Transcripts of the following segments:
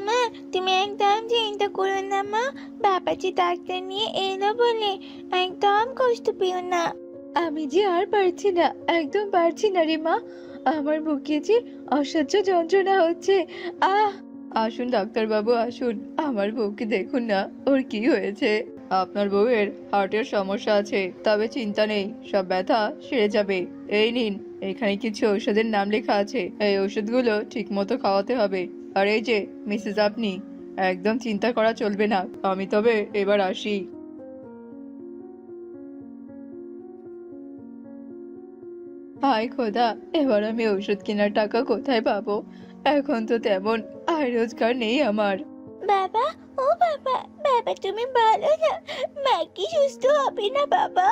মা, তুমি একদম চিন্তা করো না মা। বাবাজি ডাক্তার নিয়ে এলো বলে একদম কষ্ট পেও না। আমি যে আর পারছি না, একদম পারছি না রে মা। আমার বুকে যে অসহ্য যন্ত্রণা হচ্ছে। আহ! আসুন ডাক্তার বাবু, আসুন। আমার বউকে দেখুন না, ওর কি হয়েছে। আপনার বউয়ের হার্টের সমস্যা আছে, তবে চিন্তা নেই, সব ব্যথা সেরে যাবে। এই নিন, এখানে কিছু ঔষধের নাম লেখা আছে, এই ওষুধগুলো ঠিক মতো খাওয়াতে হবে। আর এই যে মিসেস, আপনি একদম চিন্তা করা চলবে না। আমি তবে এবার আসি। হায় খোদা, এবার আমি ওষুধ কেনার টাকা কোথায় পাবো? এখন তো তেমন আয় রোজগার নেই আমার। বাবা, ও বাবা, বাবা তুমি ভালো না? মা কি সুস্থ হবে না বাবা?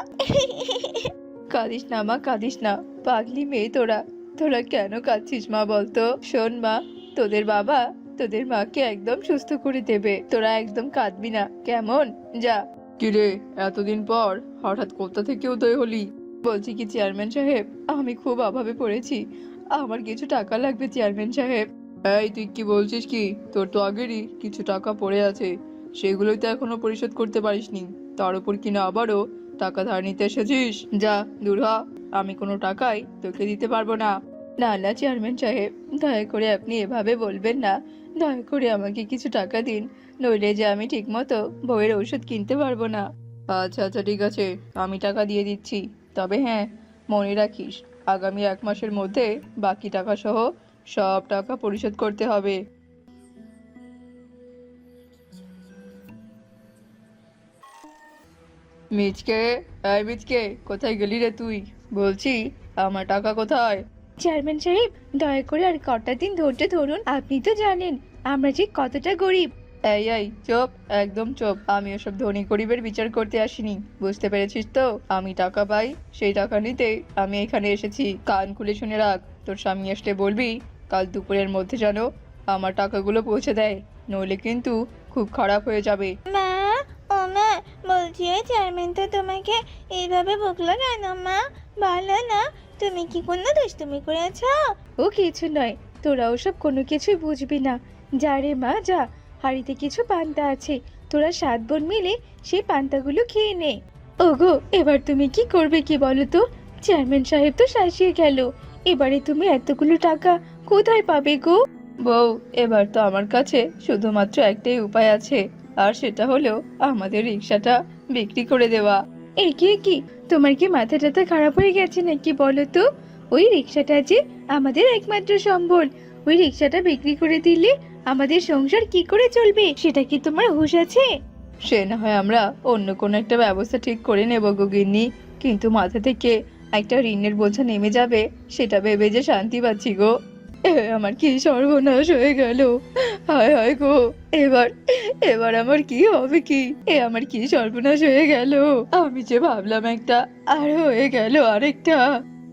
কাঁদিস না মা, কাঁদিস না। পাগলি মেয়ে তোরা, তোরা কেন কাঁদছিস মা বলতো? শোন মা, তোদের বাবা তোদের মাকে একদম সুস্থ করে দেবে, তোরা একদম কাঁদবি না, কেমন? যা। কিরে, এতদিন পর হঠাৎ কোথা থেকে উদয় হলি? বলছি কি চেয়ারম্যান সাহেব, আমি খুব অভাবে পড়েছি, আমার কিছু টাকা লাগবে চেয়ারম্যান সাহেব। এই তুই কি বলছিস কি? তোর তো আগেরই কিছু টাকা পড়ে আছে, সেগুলোই তো এখনো পরিশোধ করতে পারিসনি, তার উপর কিনা আবারও টাকা ধার নিতে এসেছিস। যা, দূর হ, আমি কোনো টাকাই তোকে দিতে পারবো না। না না চেয়ারম্যান সাহেব, দয়া করে আপনি এভাবে বলবেন না। দয়া করে আমাকে কিছু টাকা দিন, নইলে যে আমি ঠিক মতো বউয়ের ঔষধ কিনতে পারবো না। আচ্ছা আচ্ছা, ঠিক আছে, আমি টাকা দিয়ে দিচ্ছি। তবে হ্যাঁ, মনে রাখিস, আগামী 1 মাসের মধ্যে বাকি টাকা সহ সব টাকা পরিশোধ করতে হবে। মিচকে, এই মিচকে, কোথায় গেলি রে তুই? বলছি, আমার টাকা কোথায়? চেয়ারম্যান সাহেব, দয়া করে আর কটা দিন ধৈর্য ধরুন। আপনি তো জানেন আমরা যে কতটা গরিব। এই এই চুপ, একদম চুপ। আমি ওসব ধনী গরিবের বিচার করতে আসিনি, বুঝতে পেরেছিস তো? আমি টাকা পাই, সেই টাকা নিতে আমি এখানে এসেছি। কান খুলে শুনে রাখ, তোর স্বামী আসলে বলবি কাল দুপুরের মধ্যে যেন আমার টাকাগুলো পৌঁছে দেয়, নইলে কিন্তু খুব খারাপ হয়ে যাবে। মা, ও মা, বলছি ওই চেয়ারম্যান তো তোমাকে এইভাবে বকলো কেন মা? বলো না, তুমি কি কোনো দুষ্টুমি করেছো? ও কিছু নয়, তোরা ওসব কোনো কিছুই বুঝবি না। যা রে মা যা, হাঁড়িতে কিছু পান্তা আছে, তোরা 7 বোন মিলে সেই পান্তাগুলো খেয়ে নে। ওগো, এবার তুমি কি করবে কি বলো তো? চেয়ারম্যান সাহেব তো শাসিয়ে গেল, এবারে তুমি এতগুলো টাকা কোথায় পাবে গো? বউ, এবার তো আমার কাছে শুধুমাত্র একটাই উপায় আছে, আর সেটা হলো আমাদের রিক্সাটা বিক্রি করে দেওয়া। এগিয়ে কি, তোমার কি মাথা টাথা খারাপ হয়ে গেছে নাকি বলো তো? ওই রিক্সাটা যে আমাদের একমাত্র সম্বল, ওই রিক্সাটা বিক্রি করে দিলে আমাদের সংসার কি করে চলবে, সেটা কি তোমার হুঁশ আছে? সে না হয় আমরা অন্য কোনো একটা ব্যবস্থা ঠিক করে নেব গো গিন্নি, কিন্তু মাথা থেকে একটা ঋণের বোঝা নেমে যাবে, সেটা ভেবে যে শান্তি পাচ্ছি গো। আমার কি সর্বনাশ হয়ে গেল! হায় হায় গো, এবার এবার আমার কি হবে কি? আমার কি সর্বনাশ হয়ে গেল! আমি যে ভাবলাম একটা, আর হয়ে গেল আরেকটা।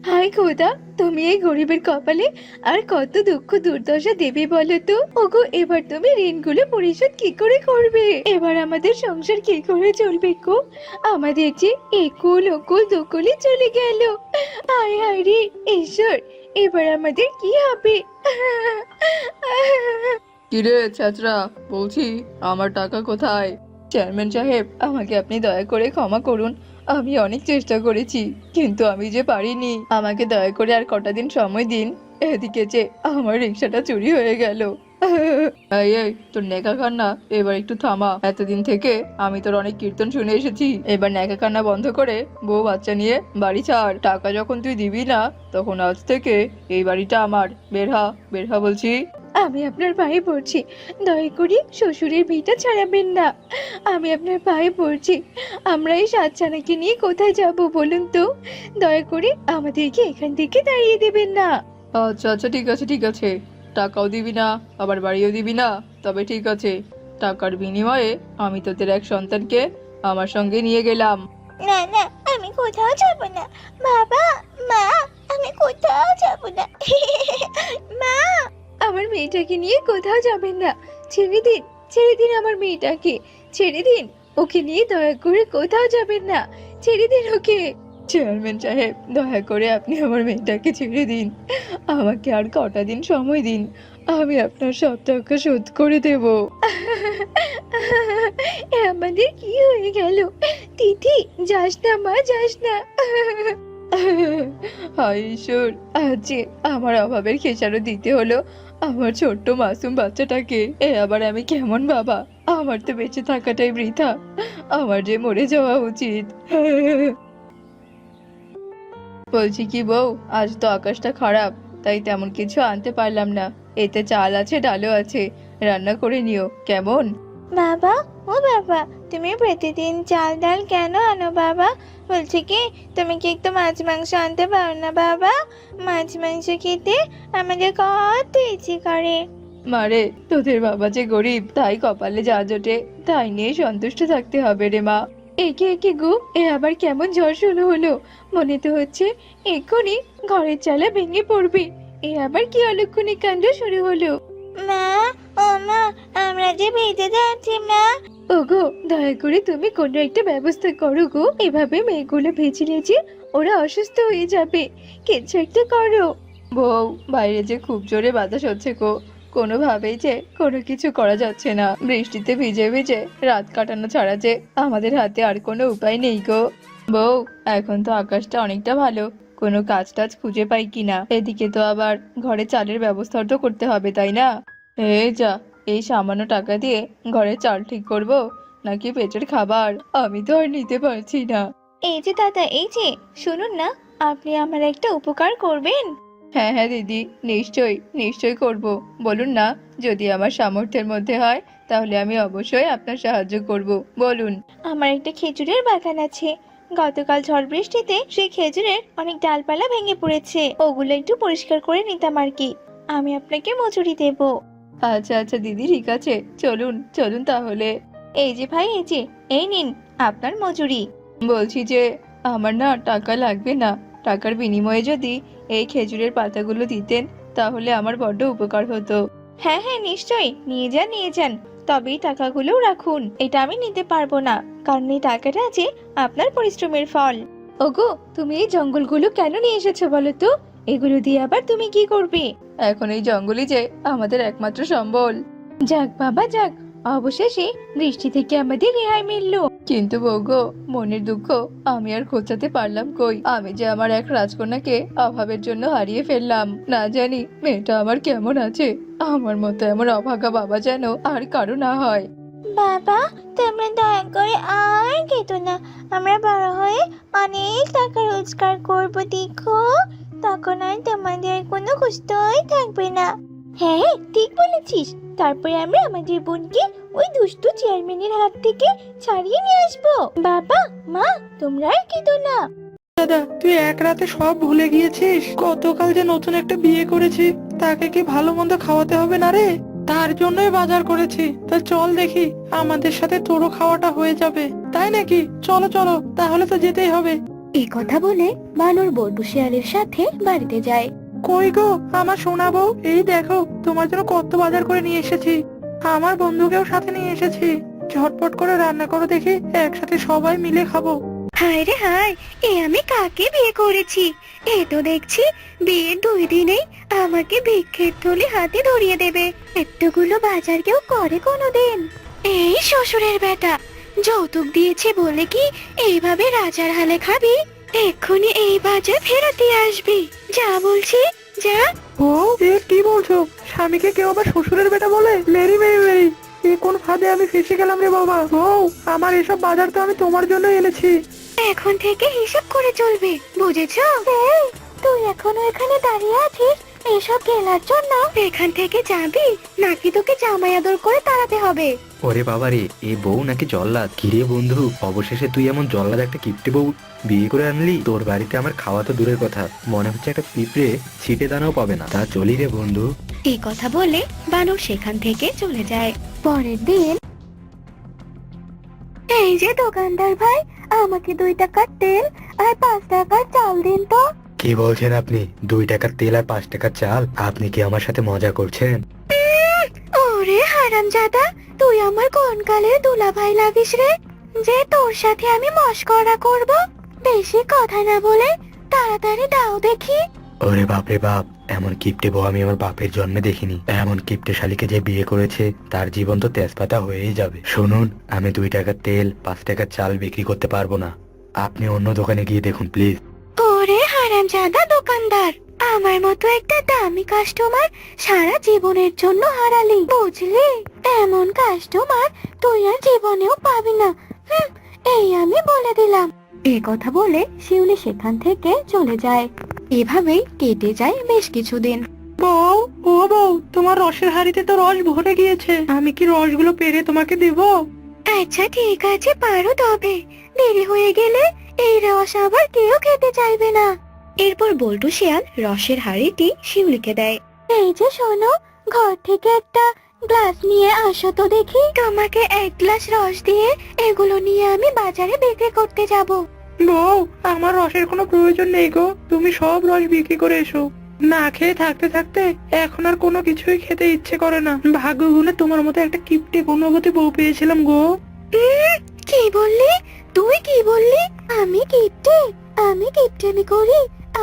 হায় খোদা, তুমি এই গরিবের কপালে আর কত দুঃখ দুর্দশা দেবে বলো তো? ওগো, এবার তুমি ঋণগুলো পরিশোধ কি করে করবে? এবার আমাদের সংসার কি করে চলবে গো? আমাদের যে একুল ওকুল দুকুলি চলে গেল। হায় হায় রে ঈশ্বর, এবার আমাদের কি হবে? কিরে ছেচরা, বলছি আমার টাকা কোথায়? চেয়ারম্যান সাহেব, আমাকে আপনি দয়া করে ক্ষমা করুন, আমি অনেক চেষ্টা করেছি, কিন্তু আমি যে পারিনি। আমাকে দয়া করে আর কটা দিন সময় দিন। এদিকে যে আমার রিক্সাটা চুরি হয়ে গেল। এই এই, তোর নেকা কান্না এবার একটু থামা। এতদিন থেকে আমি তোর অনেক কীর্তন শুনে এসেছি, এবার নেকা কান্না বন্ধ করে বউ বাচ্চা নিয়ে বাড়ি ছাড়। টাকা যখন তুই দিবি না, তখন আজ থেকে এই বাড়িটা আমার। বের হ, বের হ বলছি। আমি আপনার পায়ে পড়ছি, দয়া করে শ্বশুরের ভিটা ছাড়াবেন না। আমি আপনার পায়ে পড়ছি, আমরা এই সাতছানাকে নিয়ে কোথায় যাব বলুন তো? দয়া করে আমাদেরকে এখান থেকে তাড়িয়ে দেবেন না। আচ্ছা আচ্ছা, ঠিক আছে ঠিক আছে, টাকাও দিবি না আবার বাড়িও দিবি না, তবে ঠিক আছে, টাকার বিনিময়ে আমি তোদের এক সন্তানকে আমার সঙ্গে নিয়ে গেলাম। না না, আমি কোথাও যাব না। বাবা, মা, আমি কোথাও যাব না। মা, আমার মেয়েটাকে নিয়ে কোথাও যাবেন না, ছেড়ে দিন, ছেড়ে দিন আমার মেয়েটাকে, ছেড়ে দিন, ওকে নিয়ে দয়া করে কোথাও যাবেন না, ছেড়ে দিন ওকে। চেয়ারম্যান সাহেব, দয়া করে আপনি আমার মেয়েটাকে ছেড়ে দিন। আমাকে আর কটা দিন সময় দিন, আমি আপনার সব টাকা শোধ করে দেব। আমাদের কি হয়ে গেল? তিথি, যাস না মা, যাস না। হায় ঈশ্বর, আজ যে আমার অভাবের খেসারত দিতে হলো আমার ছোট্ট মাসুম বাচ্চাটাকে। আবার আমি কেমন বাবা? আমার তো বেঁচে থাকাটাই বৃথা, আমার যে মরে যাওয়া উচিত। বলছি কি বউ, আজ তো আকাশটা খারাপ, তাই তেমন কিছু আনতে পারলাম না। এতে চাল আছে, ডালও আছে, রান্না করে নিও কেমন? বাবা, ও বাবা, তুমি প্রতিদিন চাল ডাল কেন আনো বাবা? বলছি কি, তুমি কি একটু মাছ মাংস আনতে পারো না বাবা? মাছ মাংস খেতে আমাদের কত ইচ্ছে করে। মারে, তোদের বাবা যে গরিব, তাই কপালে যা জোটে তাই নিয়ে সন্তুষ্ট থাকতে হবে রে মা। একে একে গো, আবার কেমন ঝড় শুরু হলো? মনে তো হচ্ছে এক্ষুনি ঘরের চালা ভেঙে পড়বে। আবার কি অলক্ষণে কাণ্ড শুরু হলো? মা, ও মা, আমরা যে ভিজে যাচ্ছি মা। ওগো, দয়া করে তুমি কোনো একটা ব্যবস্থা করো গো, এভাবে মেয়েগুলো ভেজে যে ওরা অসুস্থ হয়ে যাবে, কিছু একটা করো। বউ, বাইরে যে খুব জোরে বাতাস হচ্ছে গো, কোনোভাবেই যে কোনো কিছু করা যাচ্ছে না। বৃষ্টিতে ভিজে ভিজে রাত কাটানো ছাড়া যে আমাদের হাতে আর কোনো উপায় নেই গো। বউ, এখন তো আকাশটা অনেকটা ভালো, কোনো কাজ টাজ খুঁজে পাই কিনা। এদিকে তো আবার ঘরে চালের ব্যবস্থাও তো করতে হবে, তাই না? এই যা, এই সামান্য টাকা দিয়ে ঘরে চাল ঠিক করব নাকি পেটের খাবার, আমি তো আর নিতে পারছি না। এই যে দাদা, এই যে শুনুন না, আপনি আমার একটা উপকার করবেন? হ্যাঁ হ্যাঁ দিদি, নিশ্চয়ই নিশ্চয়ই করব। বলুন না, যদি আমার সামর্থ্যের মধ্যে হয় তাহলে আমি অবশ্যই আপনার সাহায্য করব, বলুন। আমার একটা খেজুরের বাগান আছে। গতকাল ঝড় বৃষ্টিতে সেই খেজুরের অনেক ডালপালা ভেঙে পড়েছে, ওগুলো একটু পরিষ্কার করে নিতাম আর কি। আমি আপনাকে মজুরি দেব। আচ্ছা আচ্ছা দিদি, ঠিক আছে, চলুন চলুন তাহলে। এই যে ভাই, এই যে, এই নিন আপনার মজুরি। বলছি যে আমার না টাকা লাগবে না, টাকার বিনিময়ে যদি এই খেজুরের পাতাগুলো দিতেন তাহলে আমার বড্ড উপকার হতো। হ্যাঁ হ্যাঁ, নিশ্চয়ই নিয়ে যান নিয়ে যান, তবে এই টাকাগুলো রাখুন। এটা আমি নিতে পারবো না, কারণ এই টাকাটা আছে আপনার পরিশ্রমের ফল। ওগো, তুমি এই জঙ্গলগুলো কেন নিয়ে এসেছো বলো তো? এগুলো দিয়ে আবার তুমি কি করবে? এখন এই জঙ্গলই যে আমাদের একমাত্র সম্বল। যাক বাবা যাক, অবশেষে বৃষ্টি থেকে আমাদের রেহাই মিললো। কিন্তু বউগো, মনের দুঃখ আমি আর খোঁচাতে পারলাম কই। আমি যে আমার এক রাজকন্যাকে অভাবের জন্য হারিয়ে ফেললাম। না জানি মেয়েটা আমার কেমন আছে। আমার মতো এমন অভাগা বাবা যেন আর কারো না হয়। বাবা, তোমরা দয়া করে আর কেঁদো না। আমরা বড় হয়ে অনেক টাকা রোজগার করবো, দেখো, তখন আর তোমাদের কোনো কষ্টই থাকবে না। হ্যাঁ, ঠিক বলেছিস। তারপরে আমরা আমাদের বোনকে ওই দুষ্টু চেয়ারম্যানের হাত থেকে ছাড়িয়ে নিয়ে আসবো। বাবা, মা, তোমরা আর কেঁদো না। দাদা, তুই এক রাতে সব ভুলে গিয়েছিস? গতকাল যে নতুন একটা বিয়ে করেছি, তাকে কি ভালো মন্দ খাওয়াতে হবে না রে? তার জন্যই বাজার করেছি। তা চল দেখি, আমাদের সাথে তোরও খাওয়াটা হয়ে যাবে। তাই নাকি? চলো চলো, তাহলে তো যেতেই হবে। এই কথা বলে বানর বল্টু শিয়ালের সাথে বাড়িতে যায়। কই গো আমার সোনা বউ, এই দেখো তোমার জন্য কত বাজার করে নিয়ে এসেছি। আমার বন্ধুকেও সাথে নিয়ে এসেছি। ঝটপট করে রান্না করো দেখি, একসাথে সবাই মিলে খাবো। হায় রে হায়, এ আমি কাকে বিয়ে করেছি? এ তো দেখছি বিয়ের 2 দিনেই আমাকে ভিক্ষের থলি হাতে ধরিয়ে দেবে। এতগুলো বাজার কেউ করে কোনোদিন? এই শ্বশুরের বেটা, যৌতুক দিয়েছে বলে কি এইভাবে রাজার হালে খাবি? এক্ষুনি এই বাজার ফেরত দিয়ে আসবি, যা বলছি যা। ও, এ কি বলছো? স্বামীকে কেউ আবার শ্বশুরের বেটা বলে? মেরি মেরি মেরি, এ কোন ফাঁদে আমি ফেসে গেলাম রে বাবা। ও, আমার এসব বাজার তো আমি তোমার জন্য এনেছি। এখন থেকে হিসাব করে চলবে, বুঝেছো? এই, তুই এখনো এখানে দাঁড়িয়ে আছিস এসব কেনার জন্য? এখান থেকে যাবি নাকি তোকে জামাই আদর করে তাড়াতে হবে? ওরে বাবারে, এই বউ নাকি জল্লাদ! কিরে বন্ধু, অবশেষে তুই এমন জল্লাদ একটা কিপ্টে বউ বিয়ে করে আনলি। তোর বাড়িতে আমার খাওয়া তো দূরের কথা, মনে হচ্ছে একটা পিঁপড়ে ছিটে দানাও পাবে না। তা চলি রে বন্ধু। এই কথা বলে বানর সেখান থেকে চলে যায়। পরের দিন, এই যে দোকানদার ভাই, আমাকে 2 টাকার তেল আর 5 টাকার চাল দিন তো। কি বলছেন আপনি? 2 টাকার তেল আর 5 টাকার চাল? আপনি কি আমার সাথে মজা করছেন? ওরে হারামজাদা, তুই আমার কোন কালের দুলা ভাই লাগিস রে, যে তোর সাথে আমি মশকরা করব? বেশি কথা না বলে তাড়াতাড়ি দাও দেখি। ওরে বাপ রে বাপ, এমন কিপটে বউ আমি আমার বাপের জন্মে দেখিনি। এমন কিপটে শালীকে যে বিয়ে করেছে তার জীবন তো তেজপাতা হয়েই যাবে। শুনুন, আমি 2 টাকার তেল 5 টাকার চাল বিক্রি করতে পারবো না। আপনি অন্য দোকানে গিয়ে দেখুন প্লিজ। ওরে হারামজাদা দোকানদার, আমার মতো একটা দামি কাস্টমার সারা জীবনের জন্য হারালি, বুঝলি? এমন কাস্টমার তুই আর জীবনেও পাবি না। এই আমি বলে দিলাম। এ কথা বলে শিউলি সেখান থেকে চলে যায়। এভাবেই কেটে যায় বেশ কিছুদিন। বউ, ও বউ, তোমার রসের হাঁড়িতে তো রস ভরে গিয়েছে, আমি কি রসগুলো পেরে তোমাকে দেব? আচ্ছা ঠিক আছে, পারো, তবে দেরি হয়ে গেলে এই রস আবার কেউ খেতে চাইবে না। এরপর বল্টু শিয়াল রসের হাঁড়িটি শিউলিকে দেয়। এই যে শোনো, ঘর থেকে একটা গ্লাস নিয়ে আসো তো দেখি। তোমাকে 1 গ্লাস রস দিয়ে এগুলো নিয়ে আমি বাজারে বিক্রি করতে যাব। বউ, আমার রসের কোনো প্রয়োজন নেই গো, তুমি সব রস বিক্রি করে এসো। না খেয়ে থাকতে থাকতে এখন আর কোনো কিছুই খেতে ইচ্ছে করে না। ভাগ্য গুণে তোমার মতো একটা কিপটে গুণবতী বউ পেয়েছিলাম গো। কি বললি? তুই কি বললি? আমি কিপটে? আমি কিপটেমি করি?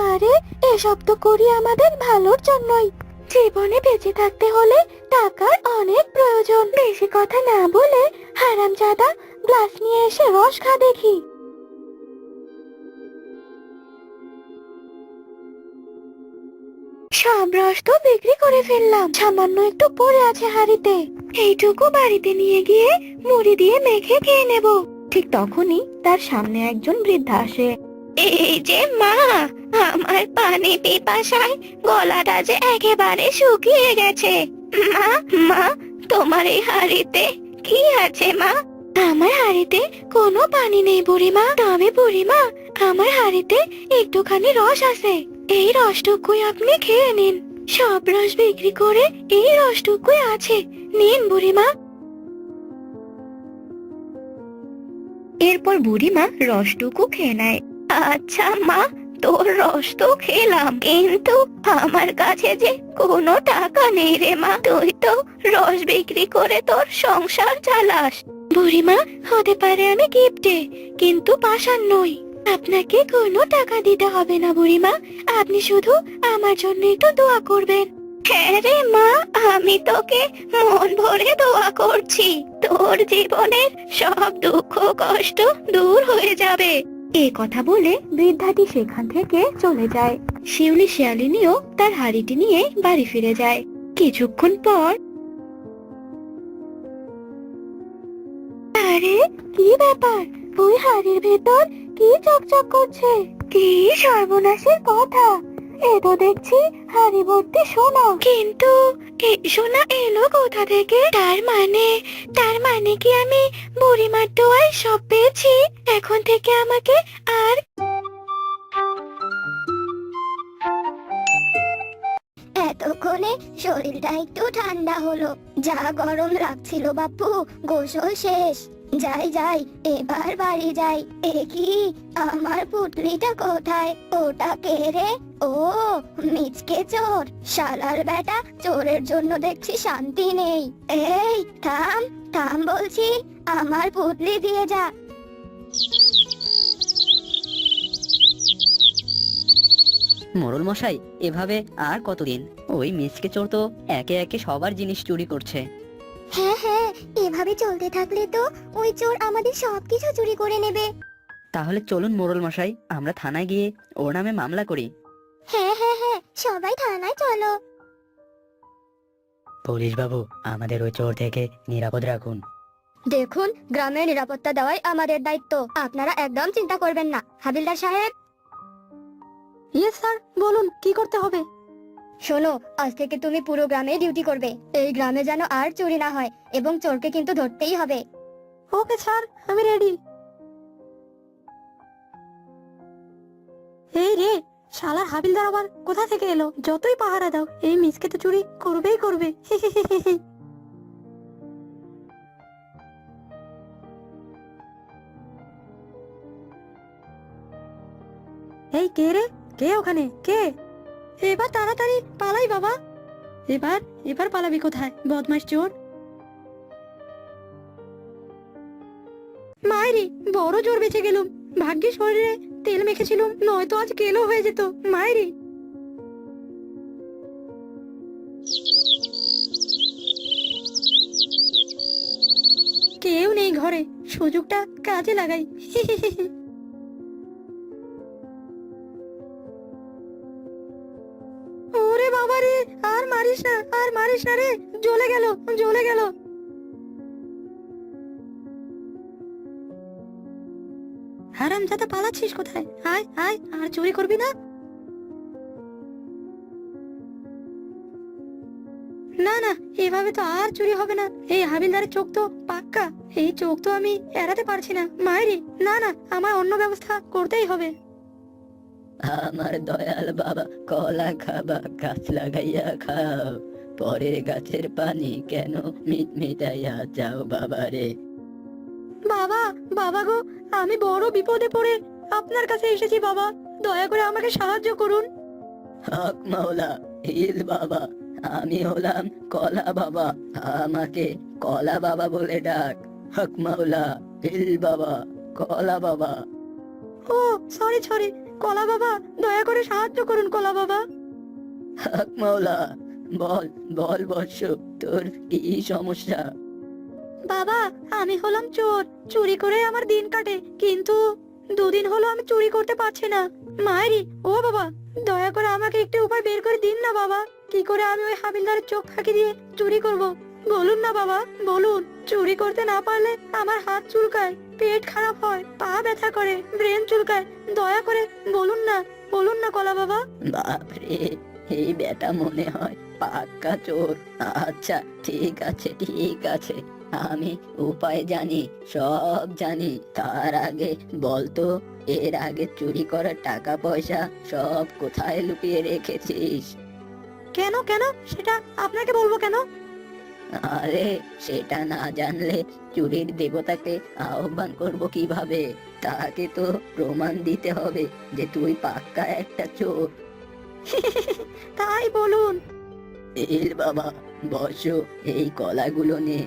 আরে এসব তো করি আমাদের ভালোর জন্যই। জীবনে বেঁচে থাকতে হলে টাকার অনেক প্রয়োজন। বেশি কথা না বলে হারামজাদা গ্লাস নিয়ে এসে রস খা দেখি। সব রস তো বিক্রি করে ফেললাম, সামান্য একটু পড়ে আছে হাঁড়িতে। এইটুকু বাড়িতে নিয়ে গিয়ে মুড়ি দিয়ে মেখে খেয়ে নেব। ঠিক তখনই তার সামনে একজন বৃদ্ধা আসে। এই যে মা, আমার পানি পিপাসায় গলাটা যে একেবারে শুকিয়ে গেছে। মা, মা, তোমার এই হাঁড়িতে কি আছে মা? আমার হাঁড়িতে কোনো পানি নেই বুড়িমা, তবে বুড়িমা আমার হাঁড়িতে একটুখানি রস আছে। এই রসটুকুই আপনি খেয়ে নিন। সব রস বিক্রি করে এই রসটুকুই আছে, নিন বুড়িমা। এরপর বুড়িমা রসটুকু খেয়ে নেয়। আচ্ছা মা, তোর রস তো খেলাম, কিন্তু আমার কাছে যে কোনো টাকা নেই রে মা। তুই তো রস বিক্রি করে তোর সংসার চালাস। বুড়িমা, হতে পারে আমি কিপটে, কিন্তু পাষাণ নই। আপনাকে কোনো টাকা দিতে হবে না বুড়িমা, আপনি শুধু আমার জন্য একটু দোয়া করবেন। হ্যাঁ রে মা, আমি তোকে মন ভরে দোয়া করছি। তোর জীবনের সব দুঃখ কষ্ট দূর হয়ে যাবে। এই কথা বলে বৃদ্ধাটি সেখান থেকে চলে যায়। শিউলি শিয়ালিনীও তার হাঁড়িটি নিয়ে বাড়ি ফিরে যায়। কিছুক্ষণ পর, আরে কি ব্যাপার, ওই হাঁড়ির ভেতর কি চকচক করছে? কি সর্বনাশের কথা! এ তো দেখছি হাঁড়ি ভর্তি সোনা। কিন্তু এই সোনা এলো কোথা থেকে? তার মানে কি আমি বুড়িমার দোয়ায় সব পেয়েছি? এখন থেকে আমাকে আর এতক্ষণে শরীরটা একটু ঠান্ডা হলো। যা গরম লাগছিল বাপু, গোসল শেষ। যাই যাই, এবার বাড়ি যাই। এ কি, আমার পুটলিটা কোথায়? ওটা কে রে? ও, মিচকে চোর। শালার বেটা, চোরের জন্য দেখছি শান্তি নেই। এই থাম, থাম বলছি, আমার পুটলি দিয়ে যা। মোড়ল মশাই, এভাবে আর কতদিন? ওই মিচকে চোর তো একে একে সবার জিনিস চুরি করছে। হ্যাঁ হ্যাঁ, এভাবে চলতে থাকলে তো ওই চোর আমাদের সবকিছু চুরি করে নেবে। তাহলে চলুন মোড়ল মশাই, আমরা থানায় গিয়ে ওর নামে মামলা করি। হ্যাঁ হ্যাঁ হ্যাঁ, সবাই থানায় চলো। পুলিশ বাবু, আমাদের ওই চোর থেকে নিরাপদ রাখুন। দেখুন, গ্রামে নিরাপত্তা দেওয়াই আমাদের দায়িত্ব। আপনারা একদম চিন্তা করবেন না। হাবিলদার সাহেব। ইয়েস স্যার, বলুন কি করতে হবে? শোনো, আজ থেকে তুমি পুরো গ্রামে ডিউটি করবে। এই গ্রামে যেন আর চুরি না হয়, এবং চোরকে কিন্তু ধরতেই হবে। ওকে স্যার, আমি রেডি। এই রে, শালার হাবিলদার আবার কোথা থেকে এলো? যতই পাহারা দাও, এই মিসকে তো চুরি করবেই করবে। এই কে রে? কে ওখানে? কে? এবার তাড়াতাড়ি পালাই বাবা। এবার পালাবি কোথায়, বদমাশ চোর? মায়েরি, বড় জোর বেঁচে গেলুম। ভাগ্যে শরীরে তেল মেখেছিলাম, নয়তো আজ কেলো হয়ে যেত মায়েরি। কেউ নেই ঘরে, সুযোগটা কাজে লাগাই। ওরে বাবা রে, আর মারিস না, আর মারিস না রে, জ্বলে গেল, জ্বলে গেল। হারামজাদা পালাচ্ছিস কোথায়? আয় আয়, আর চুরি করবি না। না না, এভাবে তো আর চুরি হবে না। এই হাবিলদারের চোখ তো পাক্কা, এই চোখ তো আমি এড়াতে পারছি না মায়েরি। না না, আমার অন্য ব্যবস্থা করতেই হবে। আমার দয়াল বাবা, কলা খাবা, গাছ লাগাইয়া খাও, পরের গাছের পানি কেন মিটাইয়া যাও বাবা রে। বাবা, বাবা গো, আমি বড় বিপদে পড়ে আপনার কাছে এসেছি বাবা, দয়া করে আমাকে সাহায্য করুন। হক মাওলা, হিল বাবা, আমি হলাম কলা বাবা, আমাকে কলা বাবা বলে ডাক। হক মাওলা, হিল বাবা, কলা বাবা। ও সরি সরি, কলা বাবা, দয়া করে সাহায্য করুন কলা বাবা। হক মাওলা, বল বল বৎস, তোর কি সমস্যা? বাবা, আমি হলাম চোর, চুরি করে আমার দিন কাটে, কিন্তু দুদিন হলো আমি চুরি করতে পারছি না মায়েরি। ও বাবা, দয়া করে আমাকে একটু উপায় বের করে দিন না বাবা, কি করে আমি ওই হাবিলদারের চোখ ফাঁকি দিয়ে চুরি করব? বলুন না বাবা, বলুন। চুরি করতে না পারলে আমার হাত চুলকায়, পেট খারাপ হয়, পা ব্যথা করে, ব্রেন চুলকায়। দয়া করে বলুন না, বলুন না কলা বাবা। বাপরে, এই বেটা মনে হয় পাক্কা চোর। আচ্ছা ঠিক আছে, ঠিক আছে, আমি উপায় জানি, সব জানি। তার আগে বলতো, এর আগে চুরি করা টাকা পয়সা সব কোথায় লুকিয়ে রেখেছিস? কেন কেন, সেটা আপনাকে বলবো কেন? আরে সেটা না জানলে চুরির দেবতাকে আহ্বান করব কিভাবে? তাকে তো প্রমাণ দিতে হবে যে তুই পাক্কা একটা চোর। তাই বলুন। এল বাবা, বসো, এই কলাগুলো নে।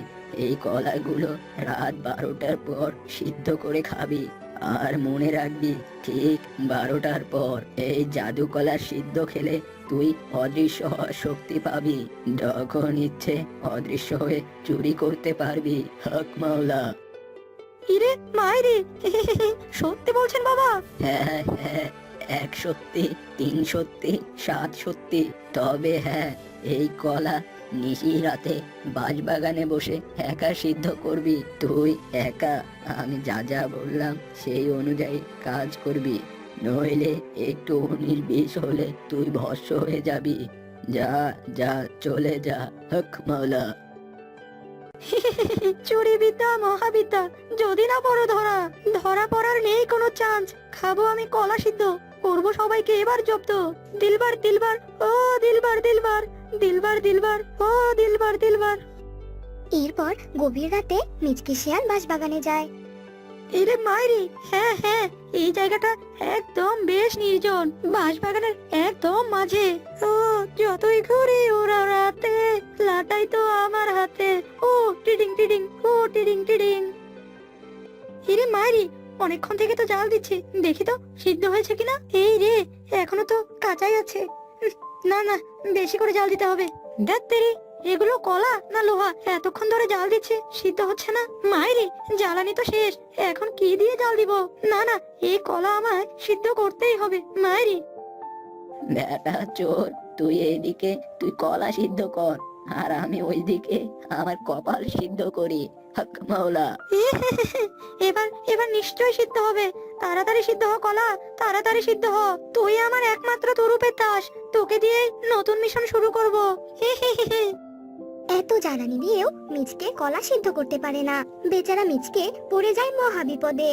এই কলাগুলো রাত 12টার পর সিদ্ধ করে খাবি। আর মনে রাখবি, ঠিক 12টার পর এই জাদু কলা সিদ্ধ খেলে তুই অদৃশ্য হওয়ার শক্তি পাবি। যখন ইচ্ছে অদৃশ্য হয়ে চুরি করতে পারবি। হক মাওলা। ইরে মাইরি, সত্যি বলছেন বাবা? হ্যাঁ হ্যাঁ, 1 সত্যি, 3 সত্যি, 7 সত্যি। তবে হ্যাঁ, এই কলা নিশি রাতে বাঁশবাগানে বসে একা সিদ্ধ করবি, তুই একা। আমি যা যা বললাম সেই অনুযায়ী কাজ করবি, নইলে একটু 19-20 হলে তুই ভস্ম হয়ে যাবি। যা যা, চলে যা। হক মাওলা। চুরি বিদ্যা মহাবিদ্যা, যদি না পড়ো ধরা, ধরা পড়ার নেই কোনো চান্স। খাবো আমি কলা সিদ্ধ, করবো সবাইকে এবার জব্দ। দিলবার দিলবার, ও দিলবার দিলবার, দিলবার দিলবার, ও দিলবার দিলবার। এরপর গভীর রাতে মিচকে শিয়াল বাঁশবাগানে যায়। এরে মাইরি, হ্যাঁ হ্যাঁ, এই জায়গাটা একদম বেশ নির্জন, বাঁশবাগানের একদম মাঝে। ও যতই ঘুরি ওরা রাতে, লাটাই তো আমার হাতে। ও টিডিং টিডিং, ও টিডিং টিডিং। এরে মাইরি, অনেকক্ষণ থেকে তো জাল দিচ্ছি, দেখি তো সিদ্ধ হয়েছে কিনা। এই রে, এখনো তো কাঁচাই আছে। না না, বেশি করে জাল দিতে হবে। দেখ তেরি, এগুলো কলা না লোহা? এতক্ষণ ধরে জাল দিচ্ছে, সিদ্ধ হচ্ছে না। মাইরি, জ্বালানি তো শেষ, এখন কি দিয়ে জাল দিব? না না, এই কলা আমায় সিদ্ধ করতেই হবে মাইরি। বেটা চোর, তুই এইদিকে তুই কলা সিদ্ধ কর, আর আমি ওইদিকে আমার কপাল সিদ্ধ করি। হক মাওলা। এবার এবার নিশ্চয়ই সিদ্ধ হবে। তাড়াতাড়ি সিদ্ধ হ কলা, তাড়াতাড়ি সিদ্ধ হ। তুই আমার একমাত্র তরুপের তাস, তোকে দিয়ে নতুন মিশন শুরু করব। এত জ্বালানি দিয়েও মিচকে কলা সিদ্ধ করতে পারে না। বেচারা মিচকে পড়ে যায় মহা বিপদে।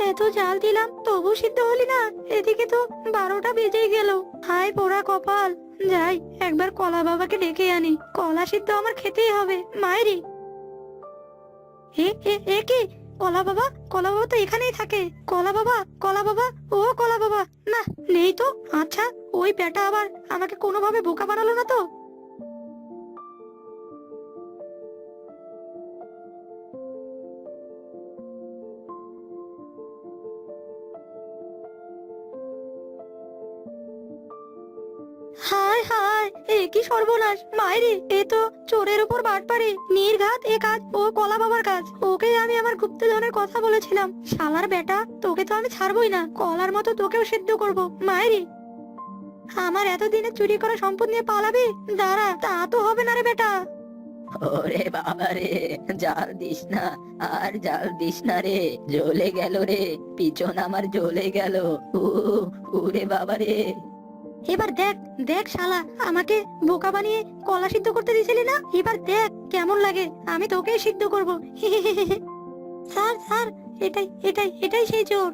এত জাল দিলাম তবু সিদ্ধ হলি না, এদিকে তো 12টা বেজেই গেল। হায় পোড়া কপাল, যাই একবার কলা বাবাকে ডেকে আনি, কলা সিদ্ধ আমার খেতেই হবে মায়েরি। এ এ এ কি, কলা বাবা, কলা বাবা তো এখানেই থাকে। কলা বাবা, কলা বাবা, ও কলা বাবা, না নেই তো। আচ্ছা, ওই বেটা আবার আমাকে কোনোভাবে বোকা বানালো না তো? এ কি সর্বনাশ! মায়েরে, এ তো চোরের উপর বাটপারে, নির্ঘাত এ কাজ ও কলা বাবার কাজ। ওকে আমি আমার গুপ্তধনের কথা বলেছিলাম। শালার বেটা, তোকে তো আমি ছাড়বই না, কলার মতো তোকেও সিদ্ধ করব। মায়েরে, আমার এতদিনে চুরি করা সম্পদ নিয়ে পালাবি? দাঁড়া, তা তো হবে না রে বেটা। ওরে বাবা রে, জাল দিস না, আর জাল দিস না রে, জ্বলে গেল রে, পিছন আমার জ্বলে গেল। উরে বাবা রে। এবার দেখ দেখ শালা, আমাকে বোকা বানিয়ে কলা সিদ্ধ করতে দিয়েছিলি না? এবার দেখ কেমন লাগে, আমি তোকেই সিদ্ধ করব। স্যার স্যার, এটাই এটাই এটাই সেই চোর।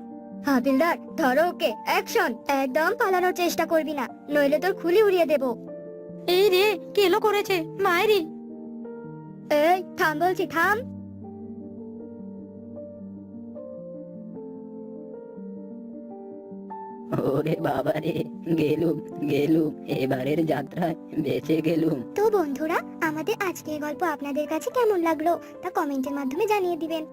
হাবিলদার, ধরো ওকে, অ্যাকশন! একদম পালানোর চেষ্টা করবি না, নইলে তোর খুলি উড়িয়ে দেব। এই রে, কেলো করেছে মায়েরি। এই থাম বলছি, থাম। ওরে বাবা রে, গেলুম গেলুম, এবারের যাত্রায় বেঁচে গেলুম। তো বন্ধুরা, আমাদের আজকের গল্প আপনাদের কাছে কেমন লাগলো তা কমেন্টের মাধ্যমে জানিয়ে দিবেন।